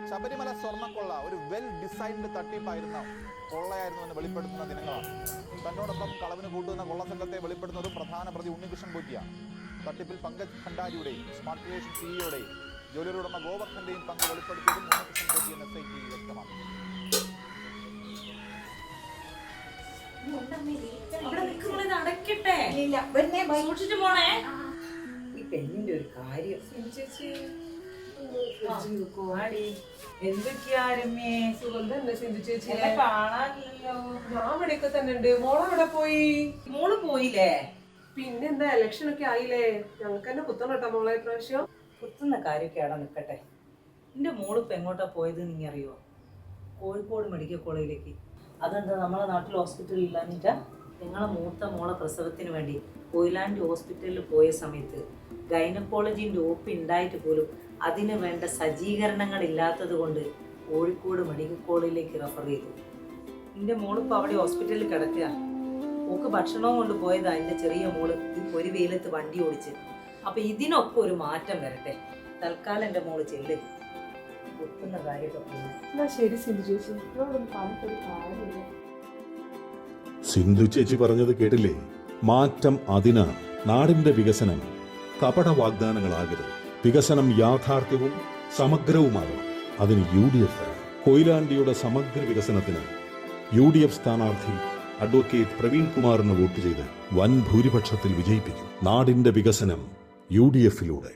ശബരിമല സ്വർണ്ണക്കൊള്ള ഒരു well designed തട്ടിപ്പായിരുന്ന കൊള്ളയായിരുന്നു എന്ന് വെളിപ്പെടുത്തുന്ന ദിനങ്ങളാണ്. തന്നോടൊപ്പം കളവിന് കൂട്ടുന്ന കൊള്ളസംഘത്തെ വെളിപ്പെടുത്തുന്നതും പ്രധാന പ്രതി ഉണ്ണികൃഷ്ണൻ പോറ്റിയാണ്. തട്ടിപ്പിൽ പങ്കജ് ഭണ്ഡാരിയുടെയും സ്മാർട്ട് ക്രിയേഷൻ സിഇഒയുടെയും ജ്വല്ലറി ഉടമ ഗോവർദ്ധന്റെയും പങ്ക് വെളിപ്പെടുത്തിയതും ഉണ്ണികൃഷ്ണൻ പോറ്റി എന്ന SIT വ്യക്തമാക്കി. പെണ്ണിന്റെ ഒരു കാര്യം കാണാനില്ലല്ലോ. ഞാൻ ഇവിടെയൊക്കെ തന്നെ ഉണ്ട്. മോളെവിടെ പോയി? മോള് പോയില്ലേ? പിന്നെന്താ, ഇലക്ഷൻ ഒക്കെ ആയില്ലേ? ഞങ്ങൾക്ക് തന്നെ കുത്തണം കേട്ടോ മോളെ പ്രാവശ്യം. കുത്തുന്ന കാര്യമൊക്കെ അവിടെ നിൽക്കട്ടെ. എന്റെ മോളിപ്പോ എങ്ങോട്ടാ പോയത് നീ അറിയോ? കോഴിക്കോട് മെഡിക്കൽ കോളേജിലേക്ക്. അതെന്താ നമ്മളെ നാട്ടിൽ ഹോസ്പിറ്റലിൽ ഇല്ലാഞ്ഞിട്ടാ? നിങ്ങളെ മൂത്ത മോളെ പ്രസവത്തിന് വേണ്ടി കൊയിലാണ്ടി ഹോസ്പിറ്റലിൽ പോയ സമയത്ത് ഗൈനക്കോളജിൻ്റെ OP ഉണ്ടായിട്ട് പോലും അതിന് വേണ്ട സജ്ജീകരണങ്ങൾ ഇല്ലാത്തത് കൊണ്ട് കോഴിക്കോട് മെഡിക്കൽ കോളേജിലേക്ക് റെഫർ ചെയ്തു. എൻ്റെ മോളിപ്പോൾ അവിടെ ഹോസ്പിറ്റലിൽ കിടക്കുക. ഓക്ക് ഭക്ഷണവും കൊണ്ട് പോയതാ എൻ്റെ ചെറിയ മോള് ഈ ഒരു വെയിലത്ത് വണ്ടി ഓടിച്ച്. അപ്പം ഇതിനൊക്കെ ഒരു മാറ്റം വരട്ടെ. തൽക്കാലം എൻ്റെ മോള് ചെല്ല്. ഒട്ടുന്ന കാര്യമൊക്കെ ശരി സിന്ധു ചേച്ചി, പറഞ്ഞിട്ടൊരു കാര്യമില്ല. സിന്ധു ചേച്ചി പറഞ്ഞത് കേട്ടില്ലേ? മാറ്റം അതിനാണ്. നാടിന്റെ വികസനം കപട വാഗ്ദാനങ്ങളാകരുത്. വികസനം യാഥാർത്ഥ്യവും സമഗ്രവുമാകണം. അതിന് UDF കൊയിലാണ്ടിയുടെ സമഗ്ര വികസനത്തിന് UDF സ്ഥാനാർത്ഥി അഡ്വക്കേറ്റ് പ്രവീൺ കുമാറിന് വോട്ട് ചെയ്ത് വൻ ഭൂരിപക്ഷത്തിൽ വിജയിപ്പിക്കും. നാടിന്റെ വികസനം UDF-ലൂടെ.